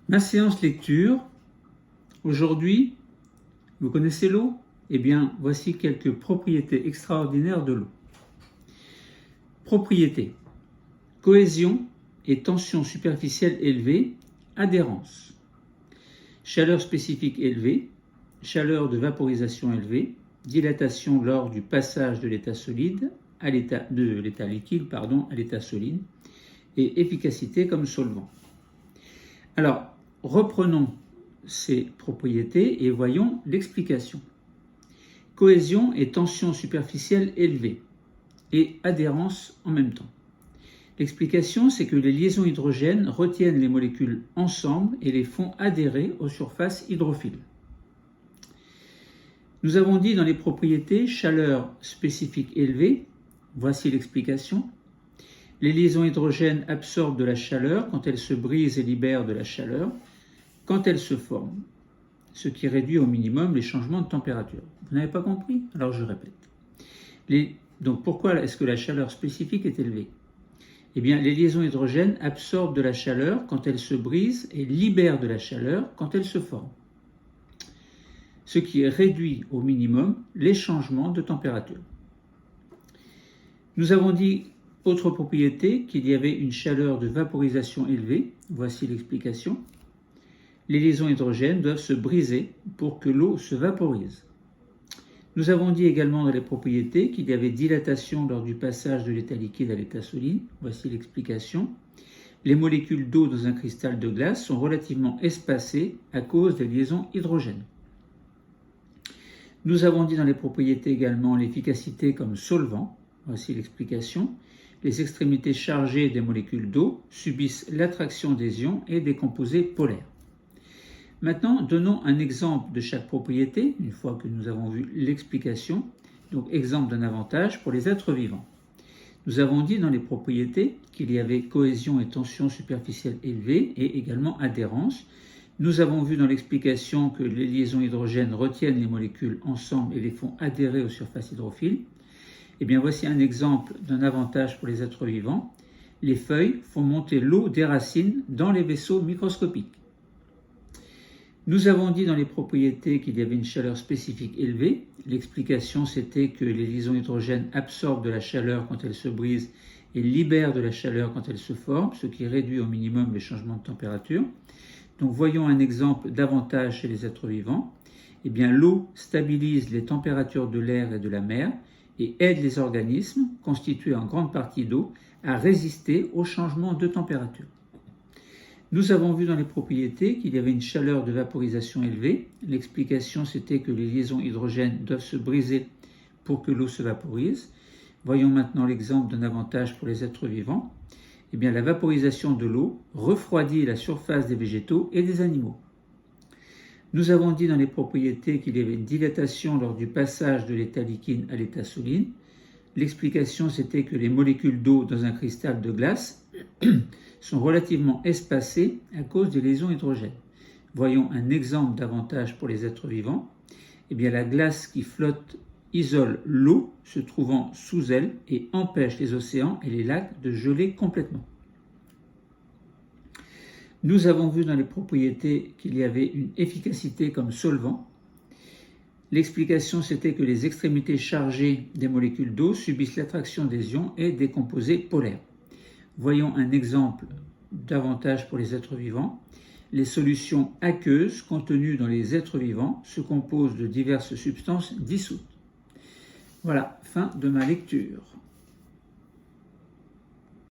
Ma séance lecture, aujourd'hui, vous connaissez l'eau? Eh bien, voici quelques propriétés extraordinaires de l'eau. Propriétés: cohésion et tension superficielle élevée, adhérence. Chaleur spécifique élevée, chaleur de vaporisation élevée, dilatation lors du passage de l'état solide à l'état liquide à l'état solide, et efficacité comme solvant. Alors, reprenons ces propriétés et voyons l'explication. Cohésion et tension superficielle élevée et adhérence en même temps. L'explication, c'est que les liaisons hydrogènes retiennent les molécules ensemble et les font adhérer aux surfaces hydrophiles. Nous avons dit dans les propriétés chaleur spécifique élevée. Voici l'explication. Les liaisons hydrogènes absorbent de la chaleur quand elles se brisent et libèrent de la chaleur quand elles se forment, ce qui réduit au minimum les changements de température. Vous n'avez pas compris? Alors je répète. Donc pourquoi est-ce que la chaleur spécifique est élevée? Eh bien, les liaisons hydrogènes absorbent de la chaleur quand elles se brisent et libèrent de la chaleur quand elles se forment, ce qui réduit au minimum les changements de température. Nous avons dit, autre propriété, qu'il y avait une chaleur de vaporisation élevée. Voici l'explication. Les liaisons hydrogènes doivent se briser pour que l'eau se vaporise. Nous avons dit également dans les propriétés qu'il y avait dilatation lors du passage de l'état liquide à l'état solide. Voici l'explication. Les molécules d'eau dans un cristal de glace sont relativement espacées à cause des liaisons hydrogènes. Nous avons dit dans les propriétés également l'efficacité comme solvant. Voici l'explication. Les extrémités chargées des molécules d'eau subissent l'attraction des ions et des composés polaires. Maintenant, donnons un exemple de chaque propriété, une fois que nous avons vu l'explication. Donc, exemple d'un avantage pour les êtres vivants. Nous avons dit dans les propriétés qu'il y avait cohésion et tension superficielle élevée et également adhérence. Nous avons vu dans l'explication que les liaisons hydrogènes retiennent les molécules ensemble et les font adhérer aux surfaces hydrophiles. Eh bien, voici un exemple d'un avantage pour les êtres vivants. Les feuilles font monter l'eau des racines dans les vaisseaux microscopiques. Nous avons dit dans les propriétés qu'il y avait une chaleur spécifique élevée. L'explication, c'était que les liaisons hydrogènes absorbent de la chaleur quand elles se brisent et libèrent de la chaleur quand elles se forment, ce qui réduit au minimum les changements de température. Donc, voyons un exemple d'avantage chez les êtres vivants. Eh bien, l'eau stabilise les températures de l'air et de la mer et aide les organismes, constitués en grande partie d'eau, à résister aux changements de température. Nous avons vu dans les propriétés qu'il y avait une chaleur de vaporisation élevée. L'explication, c'était que les liaisons hydrogènes doivent se briser pour que l'eau se vaporise. Voyons maintenant l'exemple d'un avantage pour les êtres vivants. Eh bien, la vaporisation de l'eau refroidit la surface des végétaux et des animaux. Nous avons dit dans les propriétés qu'il y avait une dilatation lors du passage de l'état liquide à l'état solide. L'explication, c'était que les molécules d'eau dans un cristal de glace sont relativement espacées à cause des liaisons hydrogènes. Voyons un exemple d'avantage pour les êtres vivants. Eh bien, la glace qui flotte isole l'eau se trouvant sous elle et empêche les océans et les lacs de geler complètement. Nous avons vu dans les propriétés qu'il y avait une efficacité comme solvant. L'explication, c'était que les extrémités chargées des molécules d'eau subissent l'attraction des ions et des composés polaires. Voyons un exemple d'avantage pour les êtres vivants. Les solutions aqueuses contenues dans les êtres vivants se composent de diverses substances dissoutes. Voilà, fin de ma lecture.